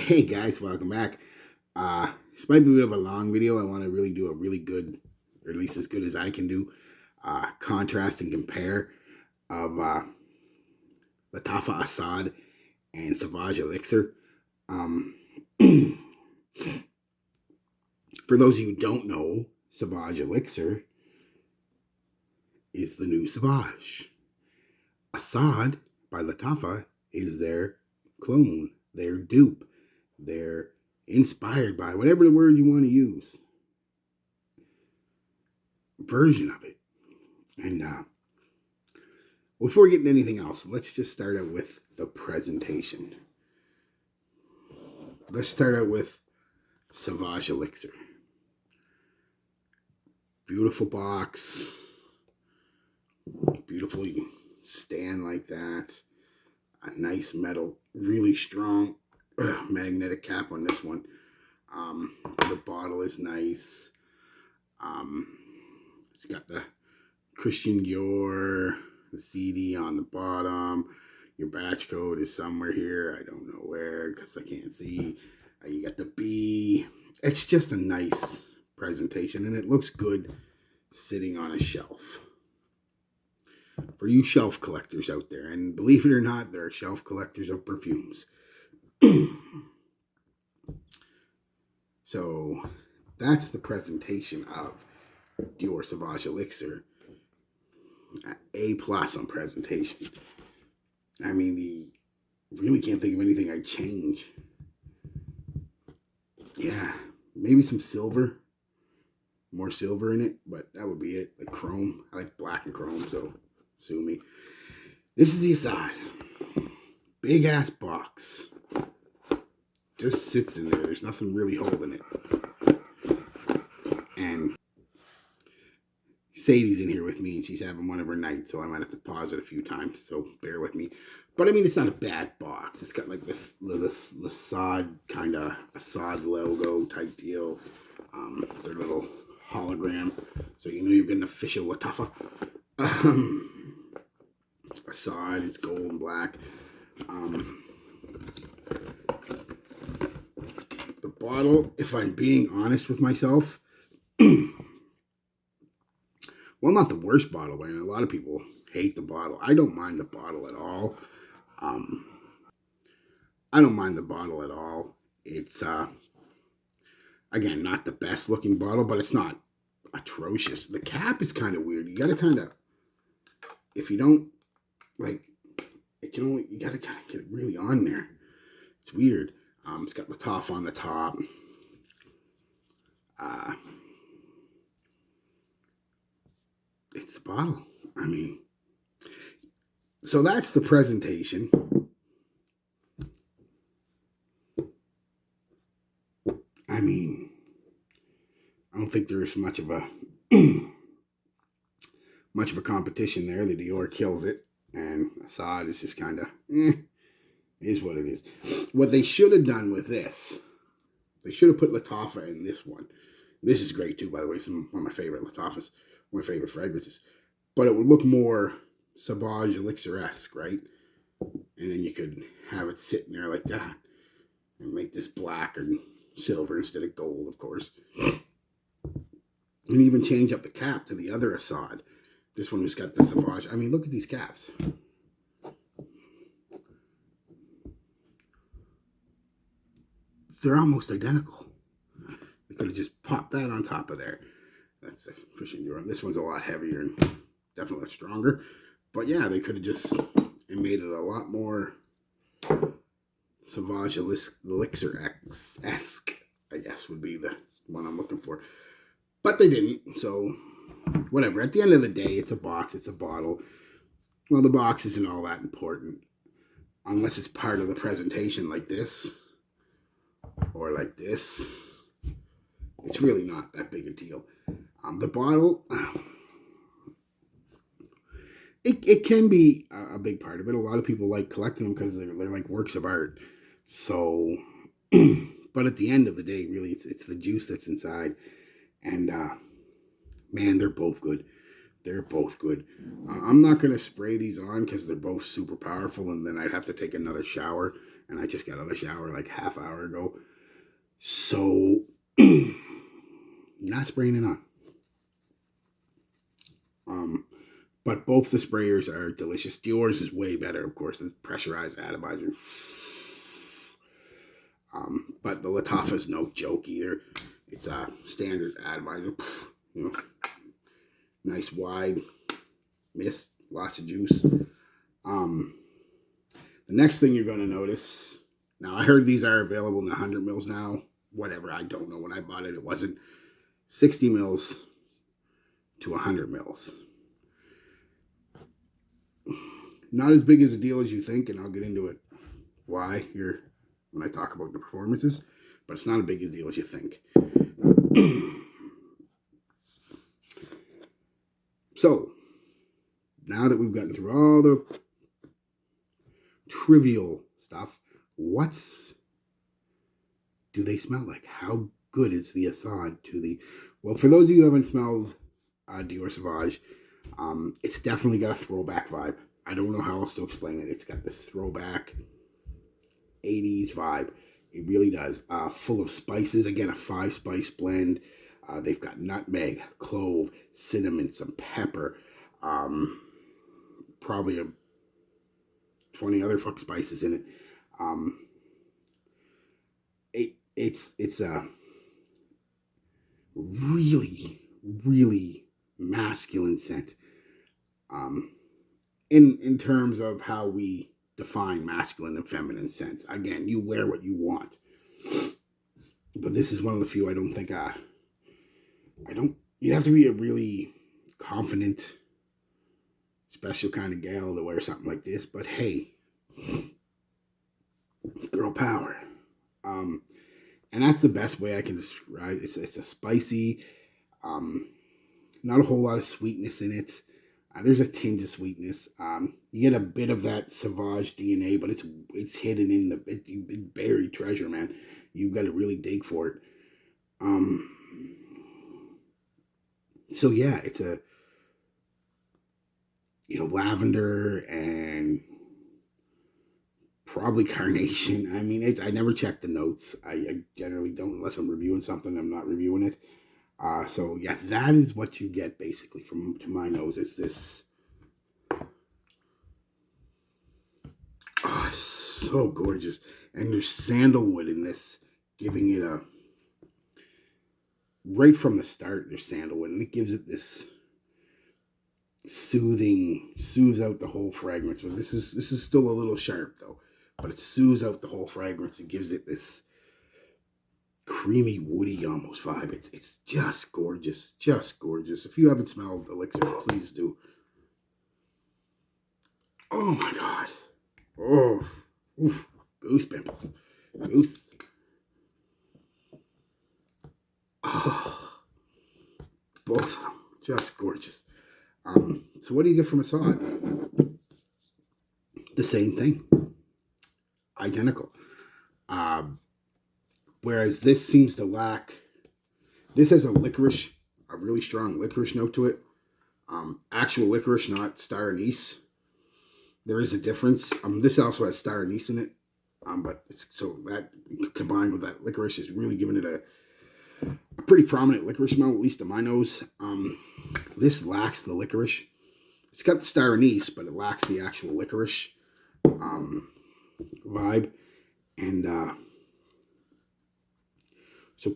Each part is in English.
Hey guys, welcome back. This might be a bit of a long video. I want to really do a really good, or at least as good as I can do, contrast and compare of Lattafa Assad and Sauvage Elixir. Um, for those of you who don't know, Sauvage Elixir is the new Sauvage. Assad by Lattafa is their clone, their dupe. They're inspired by, whatever the word you want to use, version of it. And before we get into anything else, let's just start out with the presentation. Let's start out with Sauvage Elixir. Beautiful box. Beautiful stand like that. A nice metal, really strong magnetic cap on this one. The bottle is nice. It's got the Christian Dior, the CD on the bottom. Your batch code is somewhere here. I don't know where because I can't see. You got the B. It's just a nice presentation, and it looks good sitting on a shelf. For you shelf collectors out there, and believe it or not, there are shelf collectors of perfumes. So that's the presentation of Dior Sauvage Elixir. A+ on presentation. I mean, really can't think of anything I'd change. Yeah, maybe some silver, more silver in it, but that would be it. The chrome, I like black and chrome, so sue me. This is the Assad. Big ass box. Just sits in there. There's nothing really holding it. And Sadie's in here with me, and she's having one of her nights, so I might have to pause it a few times, so bear with me. But I mean, it's not a bad box. It's got like this Assad kind of Assad logo type deal. Their little hologram, so you know you're getting official Lattafa. Assad, it's gold and black. The bottle, if I'm being honest with myself, well, not the worst bottle, but a lot of people hate the bottle. I don't mind the bottle at all. I don't mind the bottle at all. It's, again, not the best looking bottle, but it's not atrocious. The cap is kind of weird. You gotta kind of, if you don't, like, it can only, you gotta kind of get it really on there. It's weird. It's got Lattafa on the top. It's the bottle. I mean, so that's the presentation. I mean, I don't think there's much of a competition there. The Dior kills it, and Assad is just kind of is what it is. What they should have done with this, they should have put Lattafa in this one. This is great too, by the way. One of my favorite Lattafas, one of my favorite fragrances. But it would look more Sauvage Elixir-esque, right? And then you could have it sitting there like that, and make this black or silver instead of gold, of course. And even change up the cap to the other Assad. This one who's got the Sauvage. I mean, look at these caps. They're almost identical. They could have just popped that on top of there. That's the Christian Dior. This one's a lot heavier and definitely stronger. But yeah, they could have just made it a lot more Sauvage Elixir-esque, I guess would be the one I'm looking for. But they didn't, so whatever. At the end of the day, it's a box, it's a bottle. Well, the box isn't all that important unless it's part of the presentation like this or like this. It's really not that big a deal. The bottle, it can be a big part of it. A lot of people like collecting them because they're like works of art. So, but at the end of the day, really, it's the juice that's inside. And, man, they're both good. They're both good. I'm not going to spray these on because they're both super powerful, and then I'd have to take another shower, and I just got out of the shower like half hour ago. So, not spraying it on. But both the sprayers are delicious. Dior's is way better, of course. It's pressurized atomizer. But the Lattafa is no joke either. It's a standard atomizer. You know, nice wide mist, lots of juice. The next thing you're going to notice, now I heard these are available in the 100 mils now. Whatever, I don't know. When I bought it, it wasn't 60 mils to 100 mils. Not as big as a deal as you think, and I'll get into it why here when I talk about the performances, but it's not as big a deal as you think. So, now that we've gotten through all the trivial stuff, do they smell like? How good is the Assad to the... Well, for those of you who haven't smelled Dior Sauvage, it's definitely got a throwback vibe. I don't know how else to explain it. It's got this throwback 80s vibe. It really does. Full of spices. Again, a 5-spice blend. They've got nutmeg, clove, cinnamon, some pepper, probably 20 other spices in it. It's a really, really masculine scent. In terms of how we define masculine and feminine scents. Again, you wear what you want. But this is one of the few I don't think you have to be a really confident, special kind of gal to wear something like this. But hey, girl power. And that's the best way I can describe it. It's a spicy, not a whole lot of sweetness in it. There's a tinge of sweetness. You get a bit of that Sauvage DNA, but it's hidden in the buried treasure, man. You've got to really dig for it. So yeah, it's a lavender and probably carnation. I mean, I never check the notes. I generally don't unless I'm reviewing something. I'm not reviewing it. So yeah, that is what you get basically to my nose. It's this, so gorgeous, and there's sandalwood in this, giving it right from the start. There's sandalwood, and it gives it this soothes out the whole fragrance. So this is still a little sharp though, but it soothes out the whole fragrance and gives it this creamy, woody almost vibe. It's just gorgeous. Just gorgeous. If you haven't smelled Elixir, please do. Oh my god. Oh, oof. Goose pimples. Goose. Oh, both of them. Just gorgeous. So what do you get from Assad? The same thing. Identical. Whereas this seems to lack, this has a really strong licorice note to it. Actual licorice, not star anise. There is a difference. This also has star anise in it. But so that combined with that licorice is really giving it a pretty prominent licorice smell, at least to my nose. This lacks the licorice. It's got the star anise, but it lacks the actual licorice vibe. And so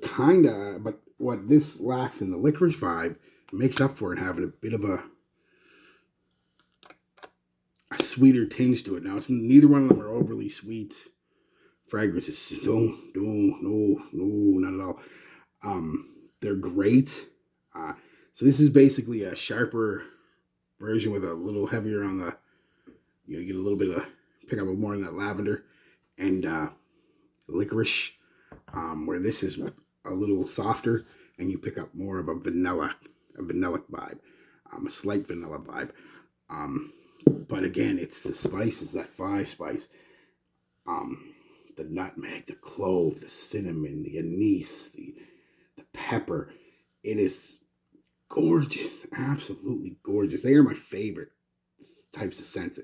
but what this lacks in the licorice vibe makes up for it having a bit of a sweeter tinge to it. Now, neither one of them are overly sweet fragrances. No, not at all. They're great. So this is basically a sharper version with a little heavier on the, you get a little bit of, pick up more in that lavender and licorice, where this is a little softer and you pick up more of a vanilla vibe, a slight vanilla vibe. But again, it's the spices, that 5-spice, the nutmeg, the clove, the cinnamon, the anise, the pepper. It is gorgeous, absolutely gorgeous. They are my favorite types of scents.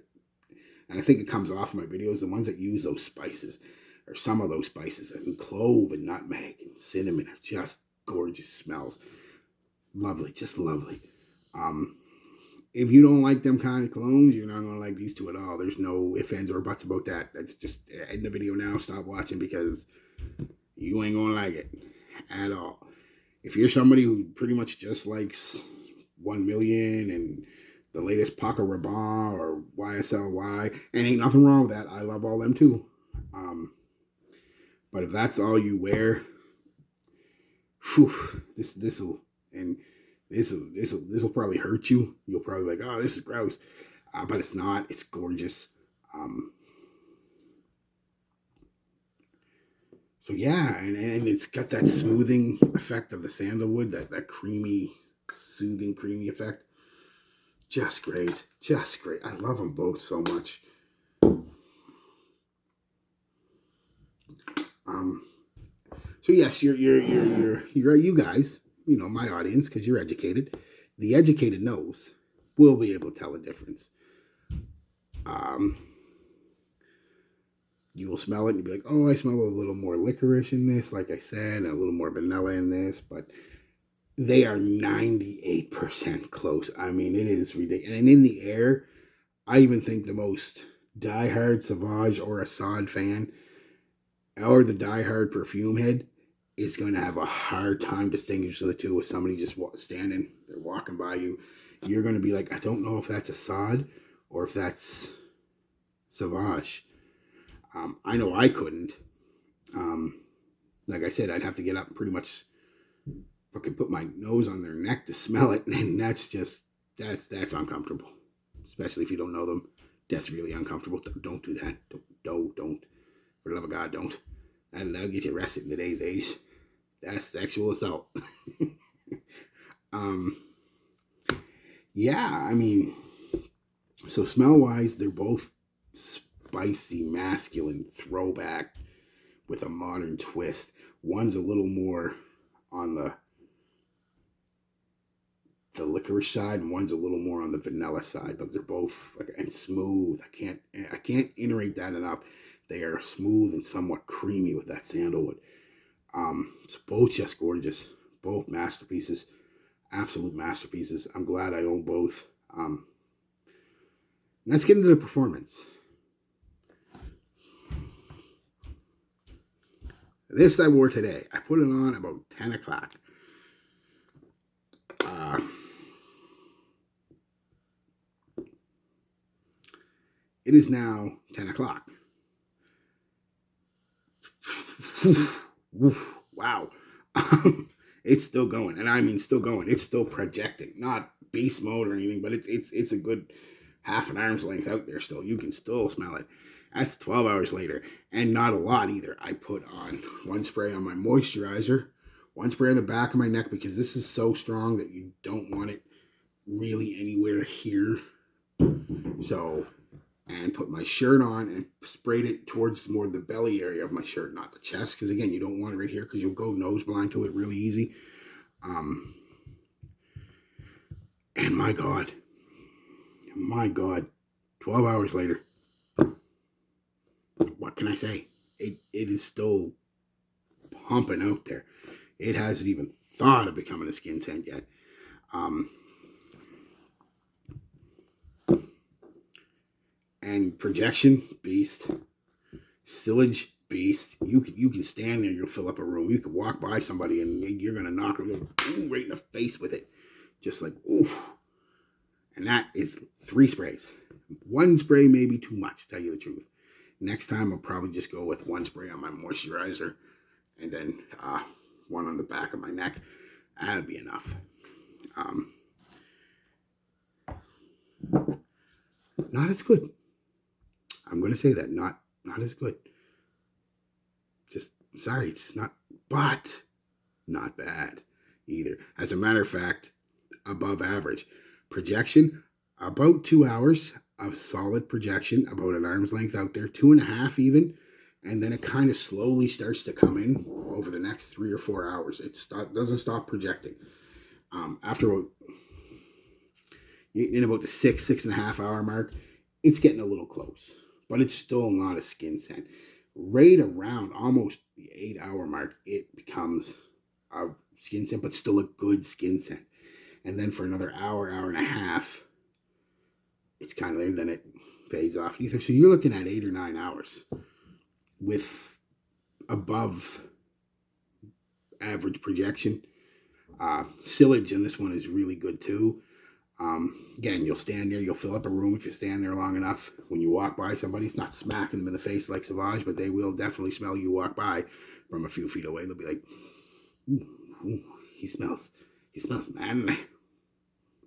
And I think it comes off my videos, the ones that use those spices, or some of those spices, and clove and nutmeg and cinnamon are just gorgeous smells. Lovely, just lovely. If you don't like them kind of colognes, you're not going to like these two at all. There's no ifs, ands, or buts about that. That's just end the video now. Stop watching because you ain't going to like it at all. If you're somebody who pretty much just likes 1 Million and the latest Paco Rabanne or YSLY, and ain't nothing wrong with that. I love all them too. But if that's all you wear, this'll probably hurt you. You'll probably be like, oh, this is gross. But it's not. It's gorgeous. So yeah, and it's got that smoothing effect of the sandalwood, that creamy, soothing, creamy effect. Just great. Just great. I love them both so much. So yes, you guys, you know, my audience, because you're educated. The educated knows will be able to tell the difference. You will smell it and you'll be like, oh, I smell a little more licorice in this, like I said, and a little more vanilla in this, but they are 98% close. I mean, it is ridiculous. And in the air, I even think the most diehard Sauvage or Assad fan, or the diehard perfume head, is going to have a hard time distinguishing the two with somebody just standing, they're walking by you. You're going to be like, I don't know if that's Assad or if that's Sauvage. I know I couldn't. Like I said, I'd have to get up and pretty much fucking put my nose on their neck to smell it, and that's uncomfortable. Especially if you don't know them. That's really uncomfortable. Don't do that. Don't. For the love of God, don't. That'll get you arrested in today's age. That's sexual assault. Yeah, I mean, so smell-wise, they're both spicy, masculine throwback with a modern twist. One's a little more on the licorice side, and one's a little more on the vanilla side, but they're both and smooth. I can't iterate that enough. They are smooth and somewhat creamy with that sandalwood. It's both just gorgeous. Both masterpieces. Absolute masterpieces. I'm glad I own both. Let's get into the performance. This I wore today. I put it on about 10 o'clock. It is now 10 o'clock. Wow. It's still going. And I mean still going. It's still projecting. Not beast mode or anything, but it's a good half an arm's length out there still. You can still smell it. That's 12 hours later. And not a lot either. I put on one spray on my moisturizer, one spray on the back of my neck, because this is so strong that you don't want it really anywhere here. So, and put my shirt on and sprayed it towards more the belly area of my shirt, not the chest, because again, you don't want it right here because you'll go nose blind to it really easy. And my God, 12 hours later, what can I say? It is still pumping out there. It hasn't even thought of becoming a skin scent yet. And projection, beast. Sillage, beast. You can stand there, you'll fill up a room. You could walk by somebody and you're going to knock them right in the face with it. Just like, oof. And that is 3 sprays. One spray may be too much, to tell you the truth. Next time, I'll probably just go with 1 spray on my moisturizer and then 1 on the back of my neck. That'll be enough. Not as good. I'm going to say that. Not as good. Just, sorry, it's not, but not bad either. As a matter of fact, above average. Projection, about 2 hours of solid projection, about an arm's length out there, 2.5 even, and then it kind of slowly starts to come in over the next 3 or 4 hours. It doesn't stop projecting. After in about the 6.5 hour mark, it's getting a little close. but it's still not a skin scent. Right around almost the 8 hour mark, it becomes a skin scent, but still a good skin scent. And then for another hour, hour and a half, it's kind of there, then it fades off. So you're looking at 8 or 9 hours with above average projection. Sillage in this one is really good too. Again, you'll stand there, you'll fill up a room if you stand there long enough. When you walk by somebody, it's not smacking them in the face like Sauvage, but they will definitely smell you walk by from a few feet away. They'll be like, ooh, ooh, he smells manly.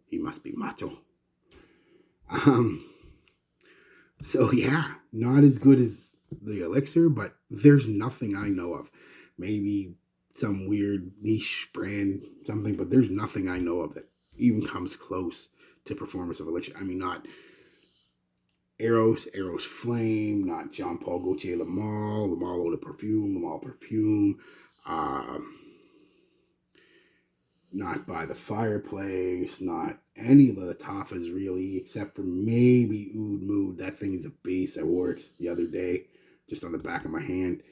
He must be macho. So yeah, not as good as the Elixir, but there's nothing I know of. Maybe some weird niche brand, something, but there's nothing I know of that even comes close to performance of Elixir. I mean, not Eros Flame, not Jean Paul Gaultier Le Male Eau de Parfum, Le Male Perfume, not By the Fireplace, not any of the Lattafas really, except for maybe Oud Mood. That thing is a beast. I wore it the other day, just on the back of my hand,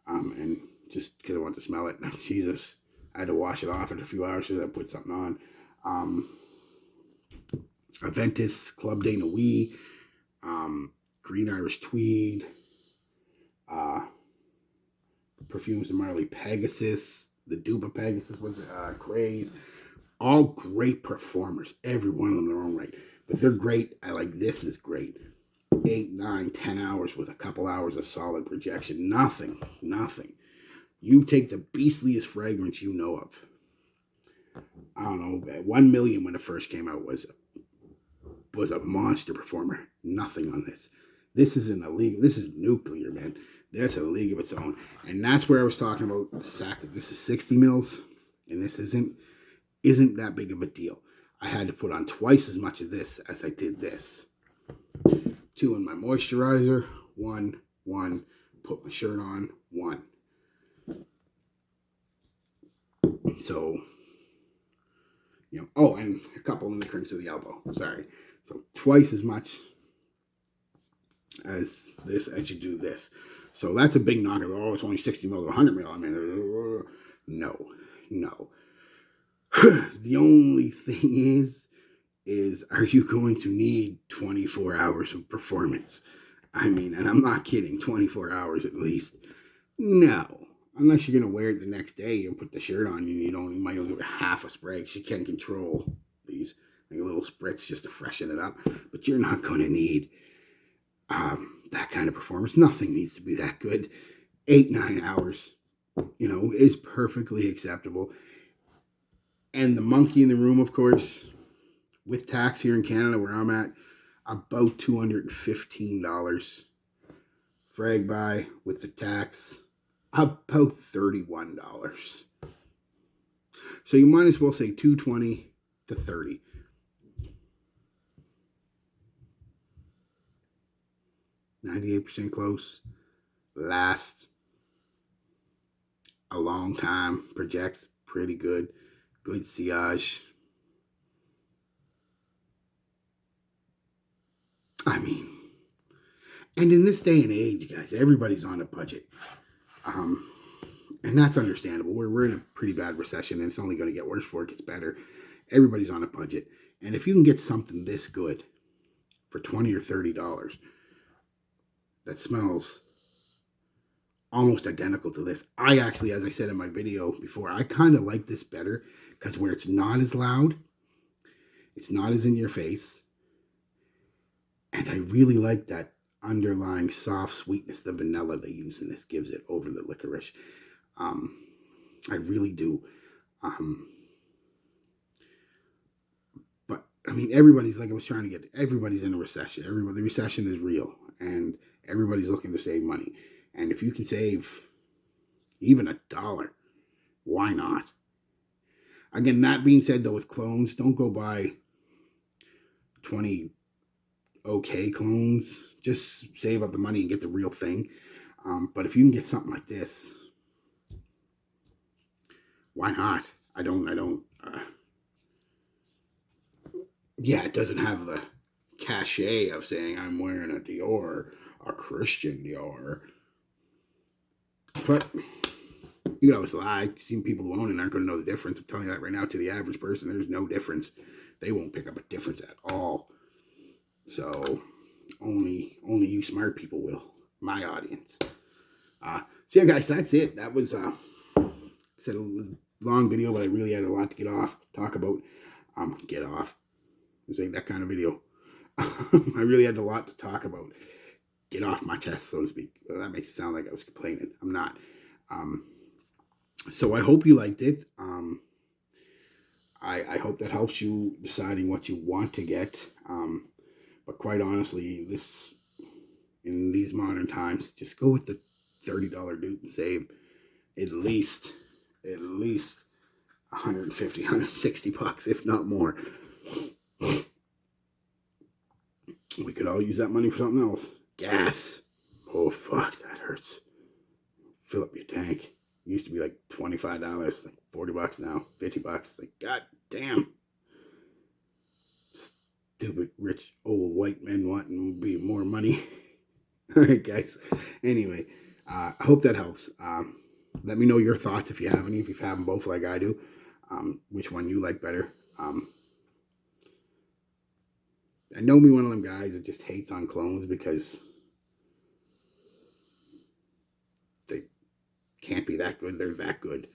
and just because I wanted to smell it. Jesus, I had to wash it off in a few hours so I put something on. Aventus Club de Nuit, Green Irish Tweed, Perfumes de Marley Pegasus, the Dupa Pegasus was Craze. All great performers, every one of them in their own right. But they're great. I like this is great. 8, 9, 10 hours with a couple hours of solid projection. Nothing. You take the beastliest fragrance you know of. I don't know, 1 million when it first came out was a monster performer. Nothing on this. This isn't a league. This is nuclear, man. That's a league of its own. And that's where I was talking about the fact that this is 60 mils and this isn't that big of a deal. I had to put on twice as much of this as I did this. 2 in my moisturizer, 1, put my shirt on, 1. So, oh, and a couple in the crinks of the elbow. Sorry. So twice as much as this as you do this. So that's a big knock. Oh, it's only 60 mil to 100 mil. I mean, no. The only thing is are you going to need 24 hours of performance? I mean, and I'm not kidding, 24 hours at least. No. Unless you're going to wear it the next day and put the shirt on and you might only give it half a spray because you can't control these like little spritz just to freshen it up. But you're not going to need that kind of performance. Nothing needs to be that good. 8, 9 hours, is perfectly acceptable. And the monkey in the room, of course, with tax here in Canada where I'm at, about $215. Frag buy with the tax, about $31. So you might as well say $220 to $30. %, close. Lasts a long time. Projects pretty good. Good sillage. I mean, and in this day and age, guys, everybody's on a budget. And that's understandable. We're in a pretty bad recession, and it's only going to get worse before it gets better. Everybody's on a budget. And if you can get something this good for $20 or $30 that smells almost identical to this, I actually, as I said in my video before, I kind of like this better because where it's not as loud, it's not as in your face, and I really like that underlying soft sweetness the vanilla they use in this gives it over the licorice. I really do. But I mean, everybody's like I was trying to get. Everybody's in a recession. The recession is real, and everybody's looking to save money. And if you can save even $1, why not? Again, that being said, though, with clones, don't go buy 20 okay clones. Just save up the money and get the real thing. But if you can get something like this, why not? Yeah, it doesn't have the cachet of saying I'm wearing a Dior a Christian Dior. But you can always lie. You've seen people who own it and aren't going to know the difference. I'm telling you that right now. To the average person, there's no difference. They won't pick up a difference at all. So only you smart people will. My audience. So yeah, guys, that's it. That was I said a long video, but I really had a lot to talk about. Get off. This ain't that kind of video. I really had a lot to talk about. Get off my chest, so to speak. Well, that makes it sound like I was complaining. I'm not. So I hope you liked it. I hope that helps you deciding what you want to get. But quite honestly, in these modern times, just go with the $30 dupe and save at least $150, $160, if not more. We could all use that money for something else. Gas. Oh, fuck, that hurts. Fill up your tank. It used to be like $25, like $40 now, $50. Like, god damn. Stupid rich old white men wanting more money. All right, guys. Anyway, I hope that helps. Let me know your thoughts if you have any. If you have them both like I do, which one you like better. I know me one of them guys that just hates on clones because they can't be that good. They're that good.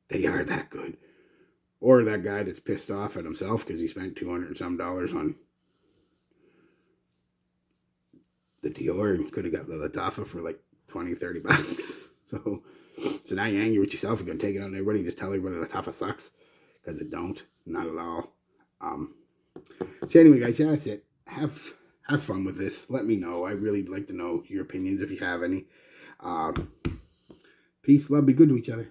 They are that good. Or that guy that's pissed off at himself because he spent $200 and some on the Dior and could have got the Lattafa for like $20-$30. So now you're angry with yourself. You're going to take it on everybody and just tell everybody Lattafa sucks. Because it don't. Not at all. So anyway, guys, yeah, that's it. Have fun with this. Let me know. I really like to know your opinions if you have any. Peace, love, be good to each other.